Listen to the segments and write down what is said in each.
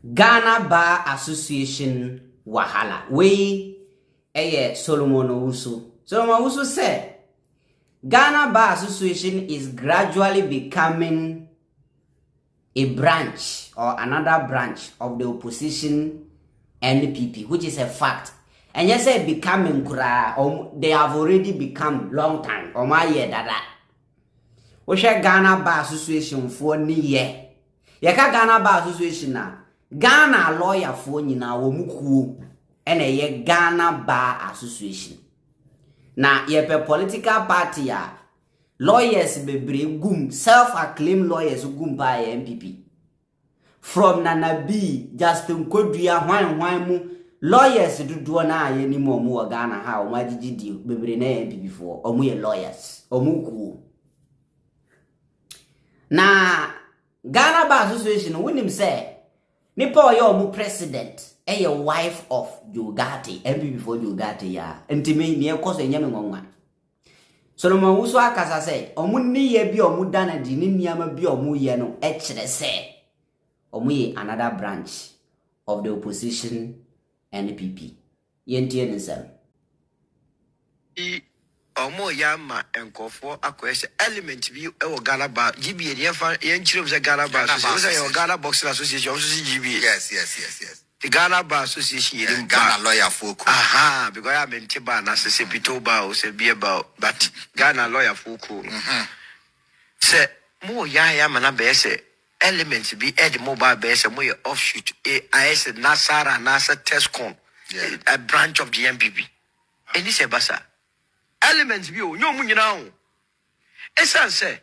Ghana Bar Association wahala. We Solomon Owusu. Solomon Owusu said, Ghana Bar Association is gradually becoming a branch or another branch of the opposition NPP, which is a fact. And yes, becoming or they have already become long time. Or my year that. We share Ghana Bar Association for ni year. Yaka Ghana Bar Association na Ghana lawyer for nyina wo mukuo ene ye Ghana Bar Association. Na ye pe political party ya lawyers bebre gum self-acclaimed lawyers gum ba MPP. From Nana B, Justin Kodria hwan mu lawyers dudu na ye ni mo mu Ghana ha o ma gigi bebre na MPP for omu ye lawyers omu kuo. Na Ghana Bar Association winim say nipa oyo mu president a wife of Jogati MPP for Jogati ya ntime ne ekoso enyame nwanwa Solomon Owusu akasa say omu ni ye bi omu dana di ni niama bi omu ye no e kire say omu ye another branch of the opposition NPP yentie nsem Omo yama enkofo akwese element bi e wo Ghana Bar GBA dey fa yen chire say Ghana Bar Association say Ghana Boxing Association also GBA yes the Ghana Bar Association yen Ghana lawyer folk because I am tiba na say pitoba o say be about but Ghana lawyer folk say mo yama na be say element bi e the mobile be say mo ye offshoot IS Nasara Nasa Tescon a branch of the MPP and this basa elements bi o nyo mu nyina ho esan say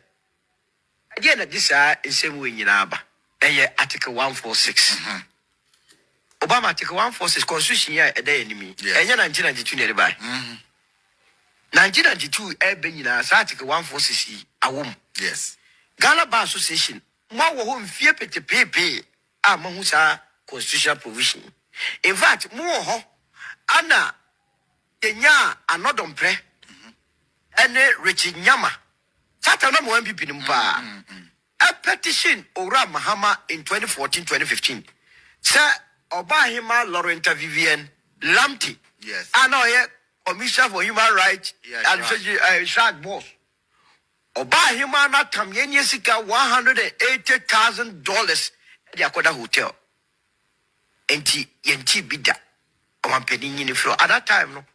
again this in same way nyina aba eye article 146 Obama article 146 constitution ya ede enemy enye 1992 ne by 1992 be nyina sa article 146 awom yes Ghana Bar Association ma wo ho mfie petepepe a ma hu sa constitutional provision in fact mo ho ana enya anodom pre ene Richard Nyama Satana mo MPP nimpa a petition ora Mahama in 2014-2015 say Oba Hima Laurent Vivian Lamti yes anoye Commissioner for Human Rights and Shark boss Oba Hima na tamyenye sika $180,000 the Akoda hotel enti yenti bida omampeni nyini fro at that time no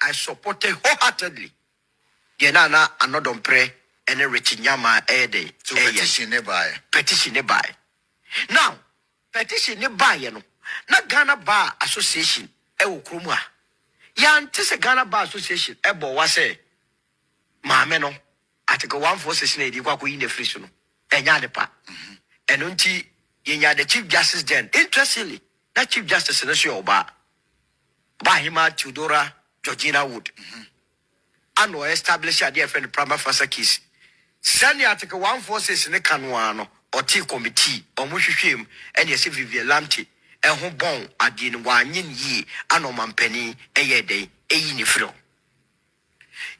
I supported wholeheartedly Yenana another pray and a rich nyama day. So petition nearby. Now, petition nearby, you know. Not Ghana Bar Association, Krumwa. Yan tis a Ghana Bar Association, Ebo was a Mameno. I take a 146 lady, Waku in the Frisuno, and Yadepa. And unti Yenya the Chief Justice then. Interestingly, that Chief Justice in the show bar. Bahima Tudora Georgina Wood. And we establish a different prima facie case. Send the article 146 in the Canuano or T committee or Mushim and yes, Vivian Lamti and who bon at the 1 ye anoman penny a year day a unifro.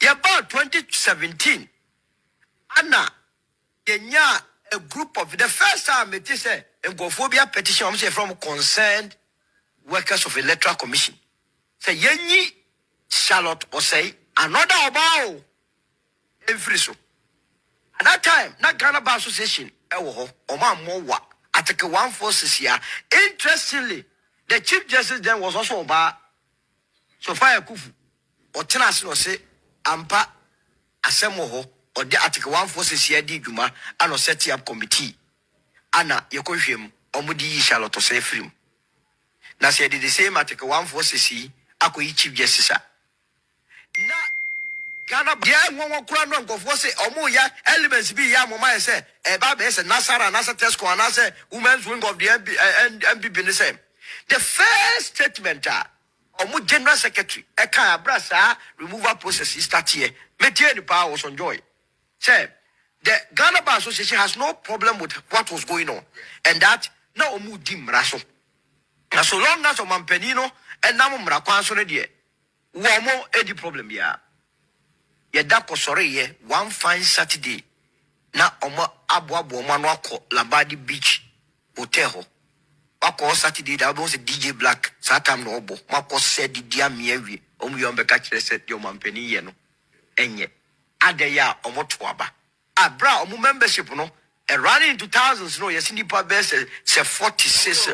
Yeah, about 2017, Anna, Kenya, a group of the first time it is a gophobia petition from concerned workers of electoral commission. Say, Yenny Charlotte Osei. Another about every so. At that time, not Ghana Bar Association, Oma Mowa, Article 146 here. Interestingly, the Chief Justice then was also about so far Akufo or Tenas no say Ampa Asemoho or the Article 146 here di Juma and no set up committee. Anna Yokoshim Omudi Charlotte Osei film. Now said the same Article 146 Akui Chief Justice. Ghana yeah one kura no go for say omo ya elements be ya mama say e ba be say Nasara Nasa Tesco and say women's wing of the MPP the same the first statement omo general secretary e kan abrasa removal process start here metie the power was enjoy say the Ghana Bar Association has no problem with what was going on and that na omo di mraso na so long as o mampenino and na mo mra kwan so ne de wo mo e di problem ya Yeda sorry ye one fine Saturday. Na omo abo mo no akọ Labadi Beach Hotel ho. Wako Saturday that was a DJ Black Satam no obo. Wako said the dear me yombe catch said your mampeni yeno. Enye. Adeya omotwaba. Bra omu membership no. And running into thousands no yes nipa best say 46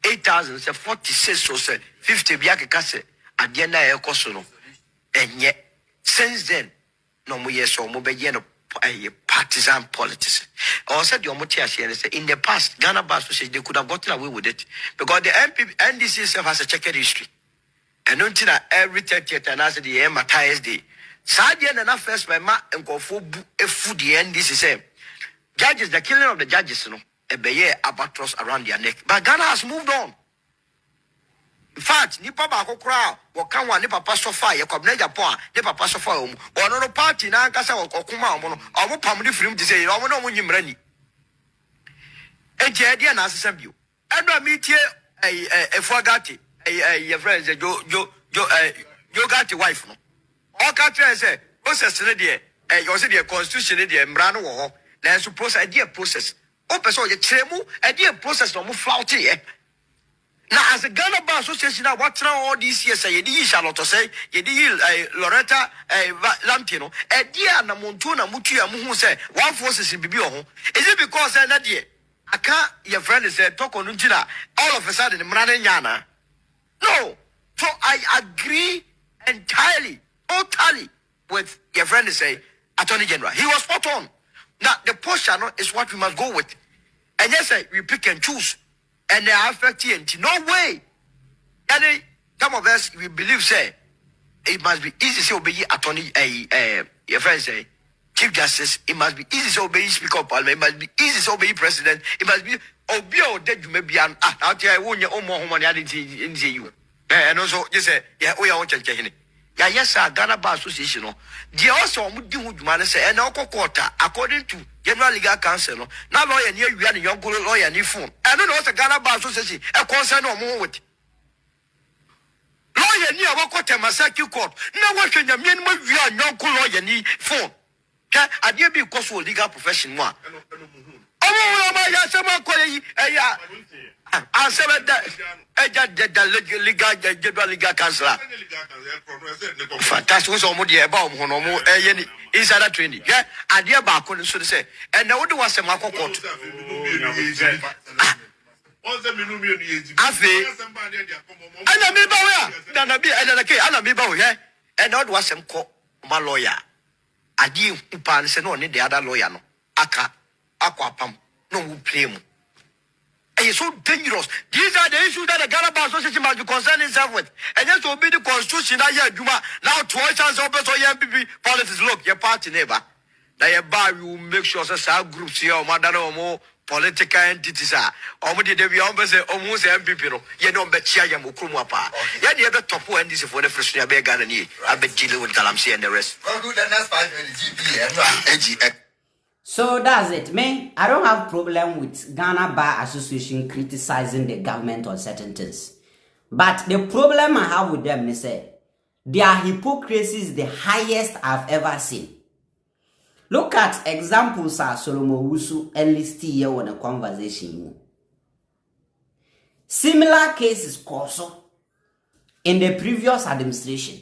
8,000 say 46 so say 50 biake kase adiena e koso no. Enye. Since then no mo yes o mo be no partisan politics. Or said your motia in the past, Ghana Bar Association, they could have gotten away with it because the NDC itself has a checkered history. And until every 30th and as the Matthias Day, Sadian and first my ma and go for a food the NDC say judges, the killing of the judges, you know, a baye albatross around their neck. But Ghana has moved on. In fact, nipa ba ko kra wo kan wa nipa pa sofa ye kwabna Japan nipa pa sofa o no party na nkasa okuma o no o pam ni film ti say o no nyimra ni eje dia na asesam bio eno metie efuagati your friends jo gati wife no o ka try say process ne de you say the constitution ne de mra no wo ho na so process o person ye kiremu e process no mo flout ye. Now, as a Ghana Bar Association, what's now all these years? You did Charlotte Osei, you did Loretta Lampino, a dear Namontuna Mutia Muhu say, one forces in Bibio. Is it because I not yet? I can't, your friend is a Torkono all of a sudden, Mrananyana. No, so I agree entirely, totally with your friend is a Attorney General. He was spot on. Now, the portion is what we must go with. And yes, we pick and choose. And they are affecting. No way. And some of us we believe say it must be easy to obey attorney your friend say Chief Justice, it must be easy to obey Speaker of Parliament, it must be easy to obey President, it must be obey or dead you may be an out here won your own more money in you. And also you say, yeah, we are watching. Yeah, yes, sir, Ghana Bar Association. They also would man say and our quarter according to General Legal Council. Now lawyer near you and young lawyer and phone. I don't know what's a Ghana Bar Association, a concern or more with. Lawyer near our quarter Masaki court. Now what can you mean when you are young lawyer need phone? I dare be cause for legal profession one. Oh my God, I said that legal counselor. Fantastic was almost about one insider training. Yeah, I dear Barcon should say, and now do was a Marco court. And not was some court, my lawyer. I dear Upan said no need the other lawyer. No, Aka, Aquapam, no play. It's so dangerous. These are the issues that the Ghana Bar Association must be concerned itself with. And just to obey the constitution that you do now twice as open so MPP politics look your party neighbor. Now your bar you make sure that groups here or more political entities are already they be almost MPP no. You don't bet chia yamukumu pa. Yeah, the other top one this for the first year be Ghana ni. I bet dealing with Galamsey and the rest. Well, good, and that's 5 minutes. GP. So that's it, man. I don't have problem with Ghana Bar Association criticizing the government on certain things. But the problem I have with them is their hypocrisy is the highest I've ever seen. Look at examples of Owusu enlisted here on a conversation. Similar cases also in the previous administration.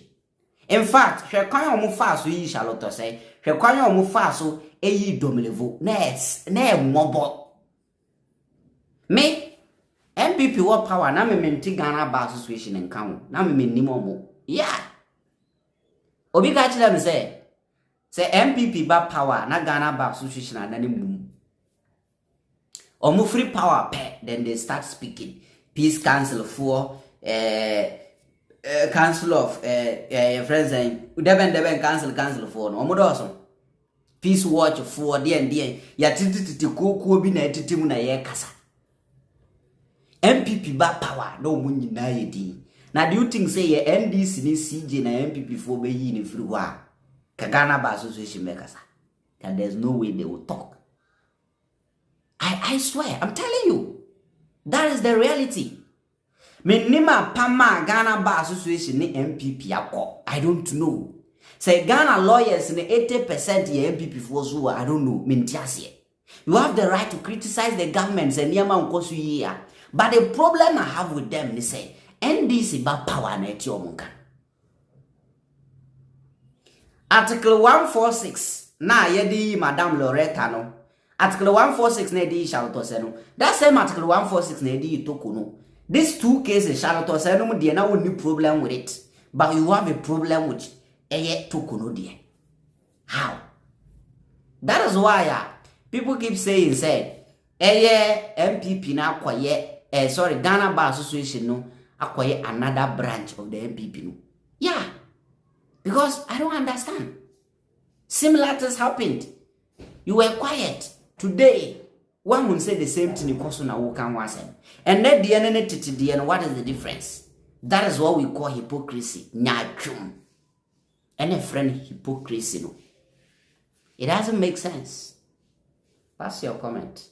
In fact, Charlotte Osei, eyi domlevo na mobo me MPP what power na me menti Ghana Bar Association en kan na me nimo mo yeah obi ka tell me say MPP ba power na Ghana Bar Association na mu omo free power pe then they start speaking peace council for council of friends and deben council for no omo do so peace watch for the ya titi kuku bi na titimu na ye kasa MPP ba power no mu nyina ye di na do you think say ye NDC ni CJ na MPP for be yi ni free wa ka Ghana Bar Association be kasa and there's no way they will talk. I swear, I'm telling you, that is the reality. Menima pama Ghana Bar Association ni MPP yako I don't know. Say Ghana lawyers in 80% ye MPP for so I don't know. Mintiasie. You have the right to criticize the government and but the problem I have with them is say NDC ba power na eti omunka. Article 146 na yedi Madam Loretta no. Article 146 na yedi Charlotte Osei no. That same Article 146 na yedi Torkono. These two cases Charlotte Osei no dey na woni problem with it. But you have a problem with Torkono there. How? That is why people keep saying say MPP na akwaye Ghana Bar Association no acquire another branch of the MPP no. Yeah. Because I don't understand. Similar things happened. You were quiet. Today, one will say the same thing because na who can was him. And then the end, what is the difference? That is what we call hypocrisy. Nyachum. And a friend hypocrisy no. It doesn't make sense. Pass your comment.